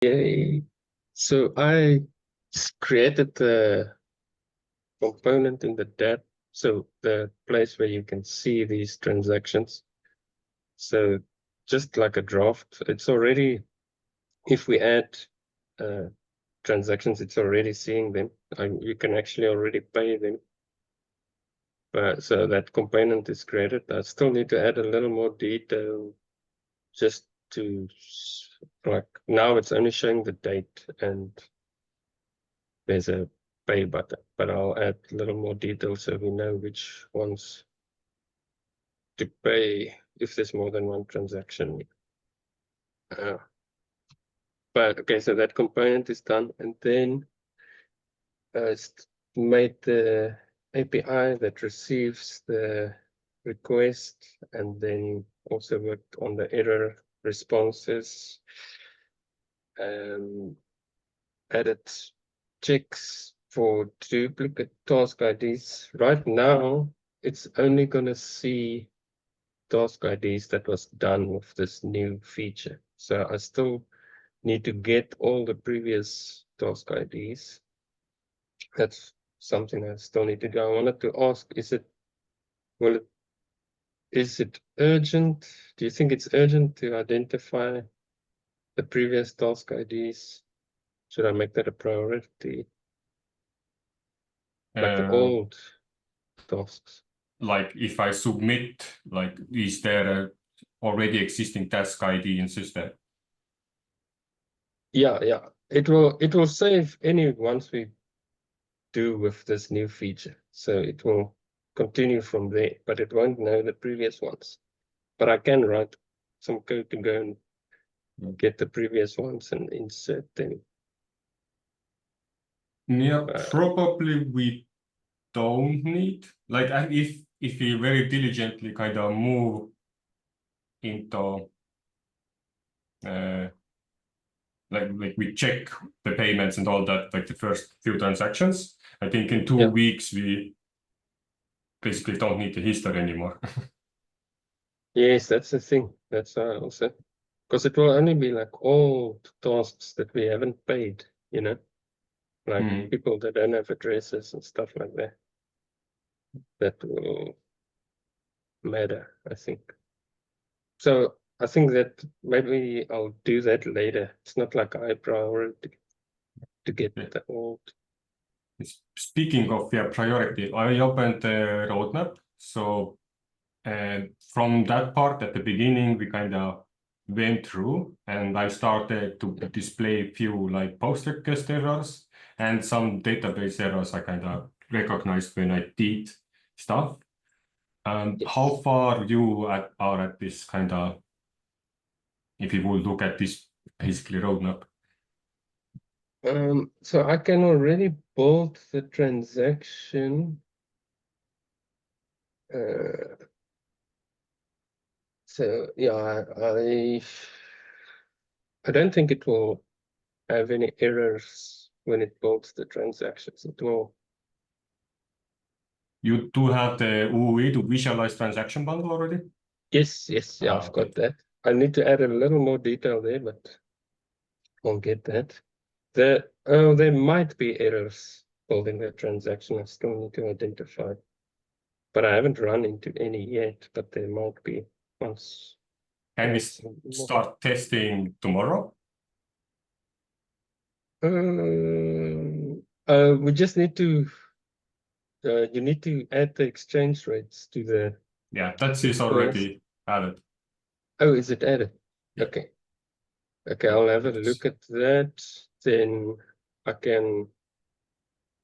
Yay. So I created the component in the dApp, so the place where you can see these transactions. So just like a draft, it's already, if we add transactions, it's already seeing them. You can actually already pay them. But so that component is created. I still need to add a little more detail just to, like, now it's only showing the date and there's a pay button, but I'll add a little more detail so we know which ones to pay if there's more than one transaction. But okay, so that component is done, and then it's made the API that receives the request, and then also worked on the error responses, added checks for duplicate task IDs. Right now, it's only going to see task IDs that was done with this new feature. So I still need to get all the previous task IDs. That's something I still need to do. I wanted to ask, is it urgent? Do you think it's urgent to identify the previous task IDs? Should I make that a priority? Like the old tasks. Like if I submit, like, is there a already existing task ID in system? Yeah. It will save any ones we do with this new feature. So it will continue from there, but it won't know the previous ones. But I can write some code to go and get the previous ones and insert them. Yeah, probably we don't need, like, if we very diligently kind of move into like we check the payments and all that, like the first few transactions, I think in 2 weeks we basically don't need the history anymore. Yes, that's the thing. That's also, because it will only be like old tasks that we haven't paid, you know, like people that don't have addresses and stuff like that. That will matter, I think. So I think that maybe I'll do that later. It's not like a high priority to get the old. Speaking of priority, I opened the roadmap. So from that part at the beginning, we kind of went through, and I started to display a few like post request errors and some database errors I kind of recognized when I did stuff. How far you are at this kind of, if you would look at this basically roadmap? So I can already build the transaction. So yeah, I don't think it will have any errors when it builds the transactions. It will. You do have the UI to visualize transaction bundle already? Yes, yeah, I've got that. I need to add a little more detail there, but I'll get that. There might be errors building the transaction. I still need to identify, but I haven't run into any yet, but there might be once. Can we start testing tomorrow? We just need to, you need to add the exchange rates to the. Yeah, that is already added. Oh, is it added? Yeah. Okay. Okay, I'll have a look at that. Then I can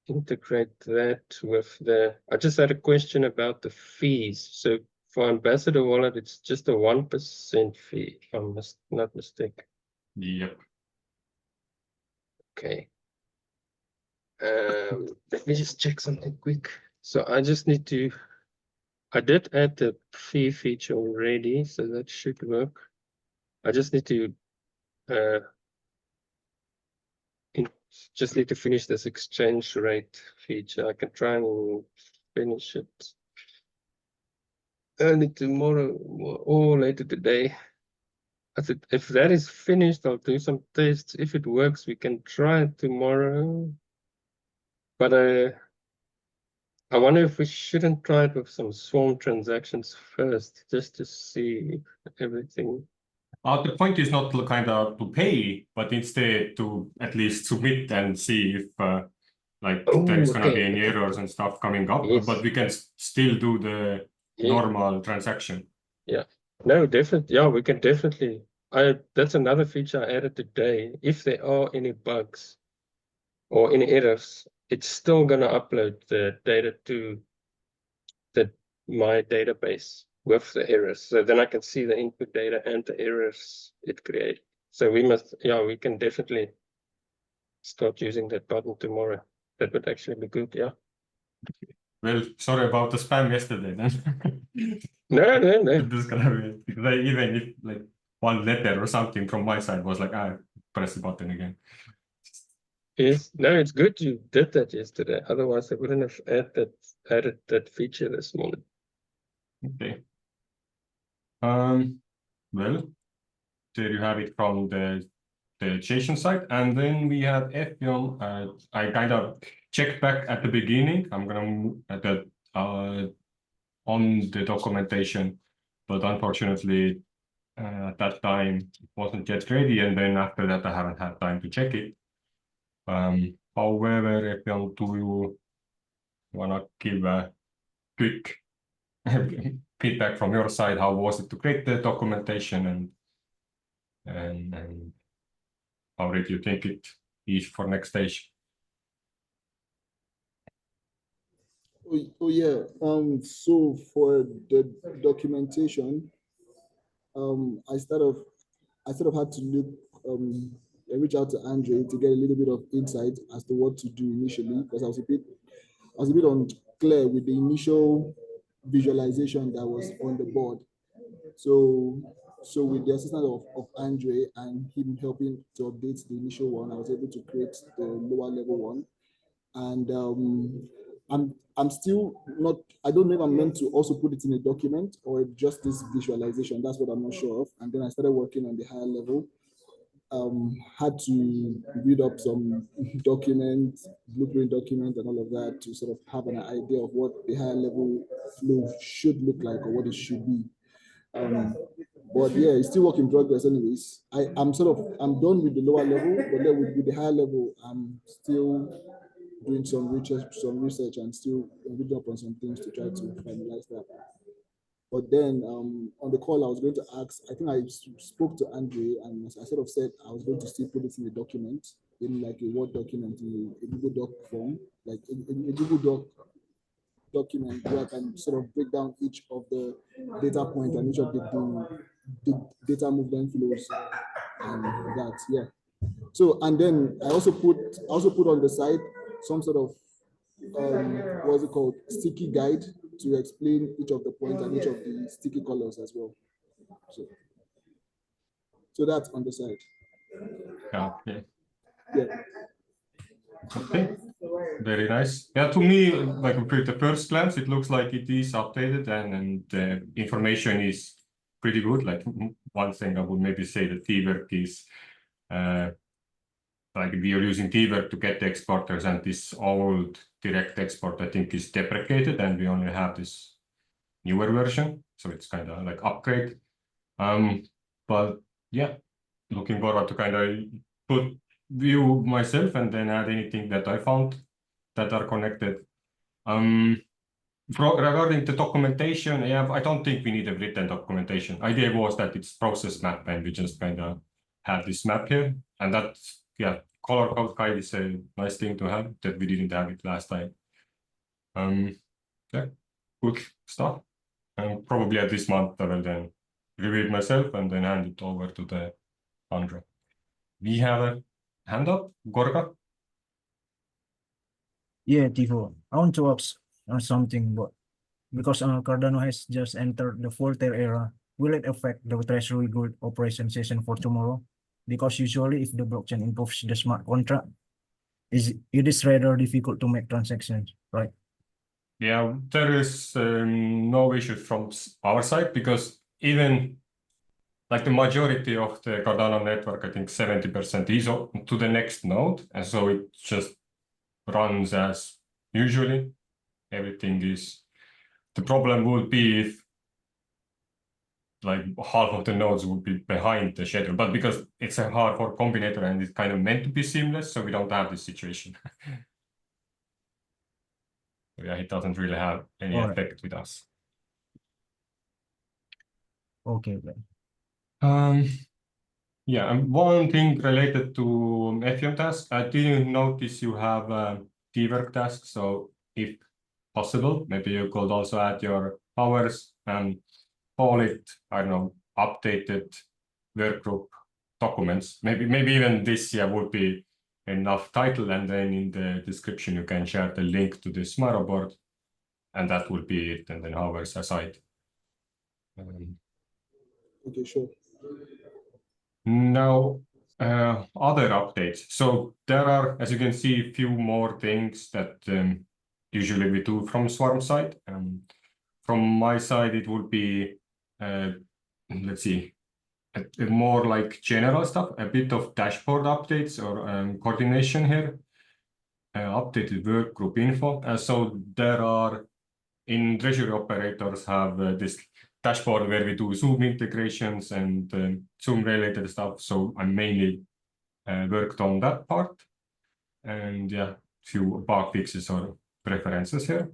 integrate that with the. I just had a question about the fees. So for Ambassador Wallet, it's just a 1% fee, if I'm not mistaken. Yep. Okay. Let me just check something quick. So I just need to. I did add the fee feature already, so that should work. I just need to finish this exchange rate feature. I can try and finish it early tomorrow or later today. If that is finished, I'll do some tests. If it works, we can try it tomorrow. But I wonder if we shouldn't try it with some swarm transactions first, just to see everything. The point is not to kind of to pay, but instead to at least submit and see if there is gonna be any errors and stuff coming up. Yes. But we can still do the normal transaction. Yeah. No, definitely. Yeah, we can definitely. That's another feature I added today. If there are any bugs or any errors, it's still gonna upload the data to my database with the errors. So then I can see the input data and the errors it created. So we can definitely start using that button tomorrow. That would actually be good, yeah. Well, sorry about the spam yesterday then. No. This is gonna be because even if like one letter or something from my side was like, I press the button again. Yes, no, it's good you did that yesterday. Otherwise, I wouldn't have added that feature this morning. Okay. Well, there you have it from the JSON side, and then we have effiom. I kind of checked back at the beginning. I'm gonna move at the on the documentation, but unfortunately at that time it wasn't yet ready, and then after that I haven't had time to check it. However, effiom, do you wanna give a quick feedback from your side? How was it to create the documentation, and how did you think it is for next stage? Oh yeah. So for the documentation, I sort of had to look I reach out to André to get a little bit of insight as to what to do initially, because I was a bit unclear with the initial visualization that was on the board. So with the assistance of André and him helping to update the initial one, I was able to create the lower level one. And I'm still not, I don't know if I'm meant to also put it in a document or just this visualization. That's what I'm not sure of. And then I started working on the higher level. Had to read up some documents, blueprint document and all of that to sort of have an idea of what the higher level flow should look like or what it should be. But yeah, it's still work in progress anyways. I'm done with the lower level, but then with the higher level, I'm still doing some research and still reading up on some things to try to finalize that. But then on the call, I was going to ask, I think I spoke to André and I sort of said I was going to still put it in a document, in like a Word document, in a Google Doc form, like in a Google Doc document where I can sort of break down each of the data points and each of the data movement flows and that, yeah. So, and then I also put on the side some sort of what's it called, sticky guide to explain each of the points and each of the sticky colors as well. So that's on the side. Okay. Yeah. Okay. Very nice. Yeah, to me, like at the first glance, it looks like it is updated and the information is pretty good. Like one thing I would maybe say that Tevo is like we are using Tevo to get the exporters, and this old direct export I think is deprecated, and we only have this newer version, so it's kind of like upgrade. But yeah, looking forward to kind of view myself and then add anything that I found that are connected. Regarding the documentation, yeah, I don't think we need a written documentation. Idea was that it's process map, and we just kind of have this map here, and that's, yeah, color code guide is a nice thing to have that we didn't have it last time. Yeah, good stuff. And probably at this month I will then review it myself and then hand it over to the André. We have a hand up, Gorga. Yeah, Tevo, I want to ask something, but because Cardano has just entered the full-tier era, will it affect the Treasury Guild operation session for tomorrow? Because usually if the blockchain improves the smart contract, it is rather difficult to make transactions, right? Yeah, there is no issue from our side, because even like the majority of the Cardano network, I think 70% is to the next node. And so it just runs as usually. Everything is, the problem would be if like half of the nodes would be behind the schedule, but because it's a hard fork combinator and it's kind of meant to be seamless, so we don't have this situation. Yeah, it doesn't really have any Alright. effect with us. Okay, then. Yeah, and one thing related to effiom task, I didn't notice you have a dework task, so if possible, maybe you could also add your hours and call it, I don't know, updated workgroup documents. Maybe even this would be enough title, and then in the description you can share the link to this miroboard, and that will be it, and then hours aside. Okay, sure. Now, other updates. So there are, as you can see, a few more things that usually we do from Swarm side. From my side, it would be, let's see, a more like general stuff, a bit of dashboard updates or coordination here, updated work group info. So there are, in Treasury operators have this dashboard where we do Zoom integrations and Zoom related stuff. So I mainly worked on that part, and yeah, few bug fixes or preferences here.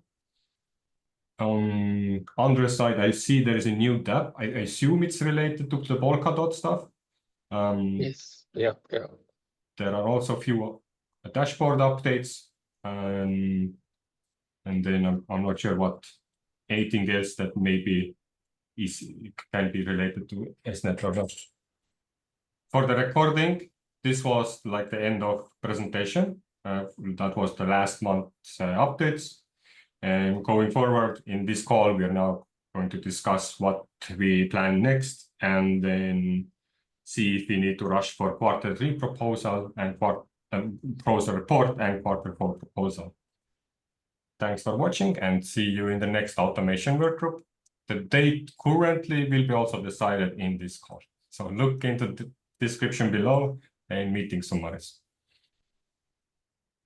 On André's side, I see there is a new tab. I assume it's related to the Polkadot stuff. Yes. Yeah. There are also a few dashboard updates, and then I'm not sure what anything else that maybe can be related to SNet or not. For the recording, this was like the end of presentation. That was the last month's updates. And going forward in this call, we are now going to discuss what we plan next, and then see if we need to rush for Q3 proposal and proposal report and Q4 proposal. Thanks for watching, and see you in the next automation workgroup. The date currently will be also decided in this call. So look into the description below and meeting summaries.